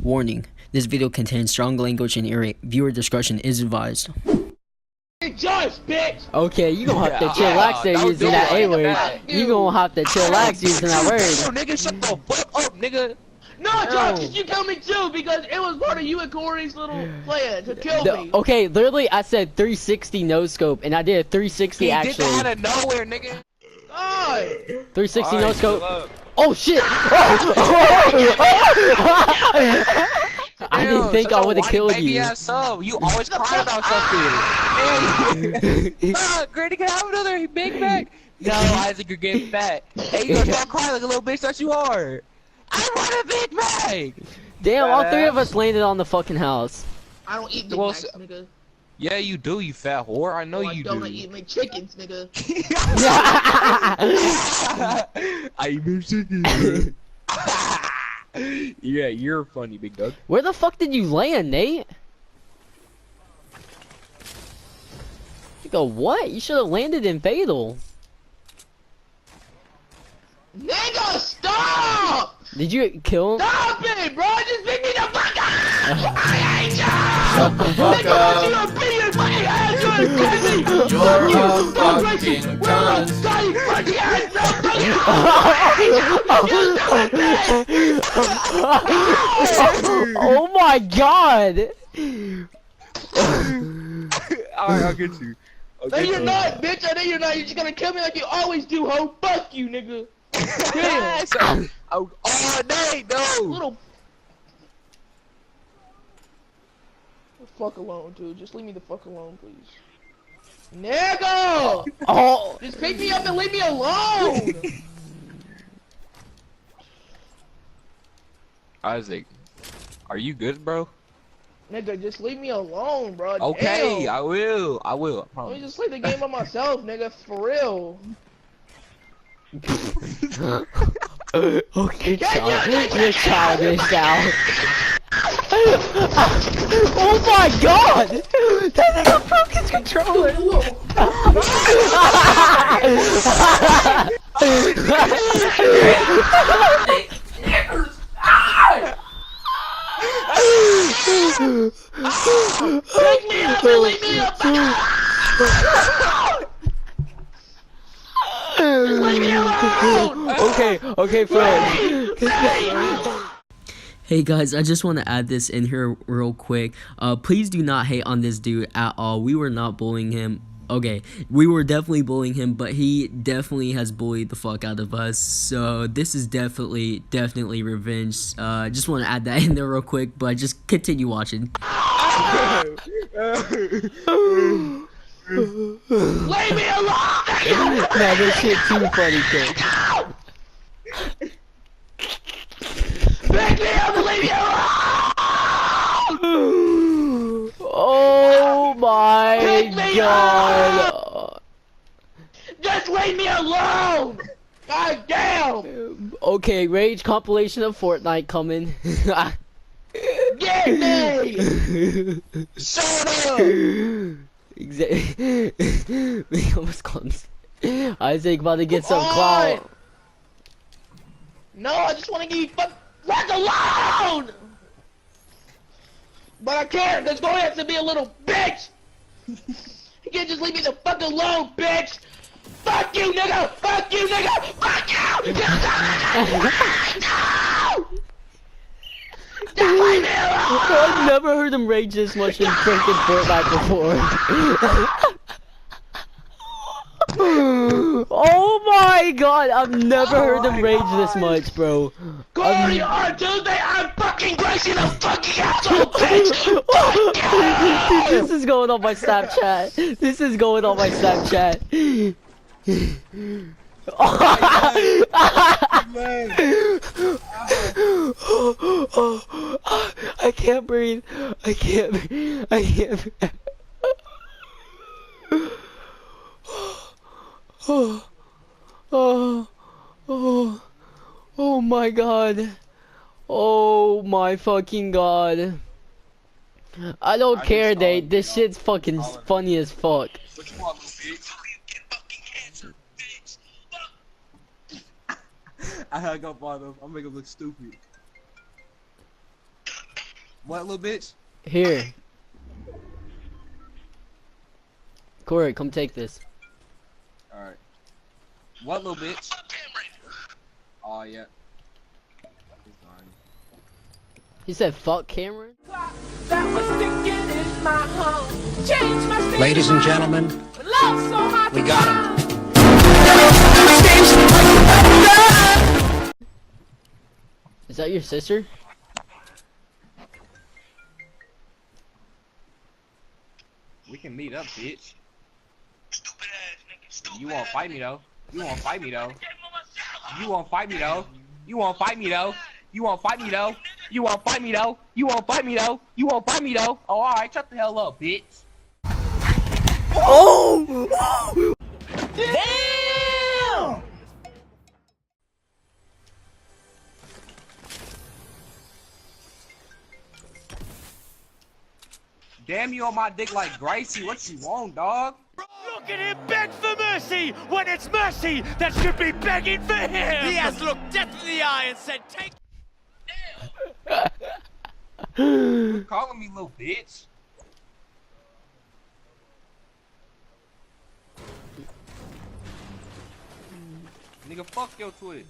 Warning, this video contains strong language and viewer discretion is advised. Just, bitch! Okay, you gonna have to chillax there using that A word. You gonna have to chillax using that word. Nigga, shut the fuck up, nigga. No, Josh, you killed me too because it was part of you and Corey's little plan to kill me. Okay, literally, I said 360 no scope, and I did a 360 he actually. He did that out of nowhere, nigga. God. 360 no scope. Oh shit! I didn't think I would have killed you. You always cry about something. Granny can have another Big Mac. No, Isaac, you're getting fat. Hey, you gonna stop crying like a little bitch that you are. I want a Big Mac! Damn, all three of us landed on the fucking house. I don't eat Big Macs, nigga. Yeah, you do, you fat whore. I know you do. I eat my chickens, nigga. I eat my chickens. Yeah, you're funny, big dog. Where the fuck did you land, Nate? You go, what? You should have landed in Fatal. Nigga, stop! Did you kill him? Stop it, bro! Just pick me the fuck up! I hate you! Shut the fuck up! You're a beat your fucking ass! You're crazy! You're a fucking cunt! Oh my god! Alright, I'll get you. No, you're not, bitch! I know you're not! You're just gonna kill me like you always do, ho! Fuck you, nigga! Damn! Oh, Nate, no! Little... Fuck alone, dude. Just leave me the fuck alone, please. Nigga! Oh! Just pick me up and leave me alone! Isaac, are you good, bro? Nigga, just leave me alone, bro. Okay, Damn. I will. I Let me just play the game by myself, nigga, for real. Okay, child. You're childish now. Oh my god! That nigga broke his controller! Pick me up and leave me up! Just leave me alone! Okay, friend. Hey guys, I just want to add this in here real quick. Please do not hate on this dude at all. We were not bullying him. Okay, we were definitely bullying him, but he definitely has bullied the fuck out of us. So this is definitely revenge. Just want to add that in there real quick, but just continue watching. Leave me alone! Nah, this shit too funny, kid. Pick me up and leave me alone! Oh my god! Just leave me alone! God damn! Okay, rage compilation of Fortnite coming. Get me! Shut up! Exactly. We almost called Isaac about to get some clout. No, I just want to get you fuck alone! But I can't, there's going to have to be a little bitch! You can't just leave me the fuck alone, bitch! Fuck you, nigga! Fuck you, nigga! Fuck you! No! Just leave me alone! I've never heard him rage this much in freaking Fortnite before. Oh my god, I've never heard him rage this much, bro. Corey, Tuesday, I'm fucking Gracie the fucking asshole, bitch! This is going on my Snapchat. This is going on my Snapchat. I can't breathe. I can't breathe. I can't breathe. Oh my god. Oh my fucking god. I don't care, Nate. This shit's fucking funny as fuck. I hung up on him. I'm making him look stupid. What, little bitch? Here. Corey, come take this. Alright. What, little bitch? Oh, yeah. He's gone. He said, fuck Cameron? Ladies and gentlemen, we got him. Is that your sister? We can meet up, bitch. You won't fight me though. You won't fight me though. You won't fight me though. You won't fight me though. You won't fight me though. You won't fight me though. You won't fight me though. You won't fight me though. Oh, alright, shut the hell up, bitch. Oh! Damn! Damn, you on my dick like Gracie. What you want, dog? Look at him beg for mercy when it's mercy that should be begging for him! He has looked death in the eye and said, take. Quit calling me little bitch. Nigga, fuck your Twitch.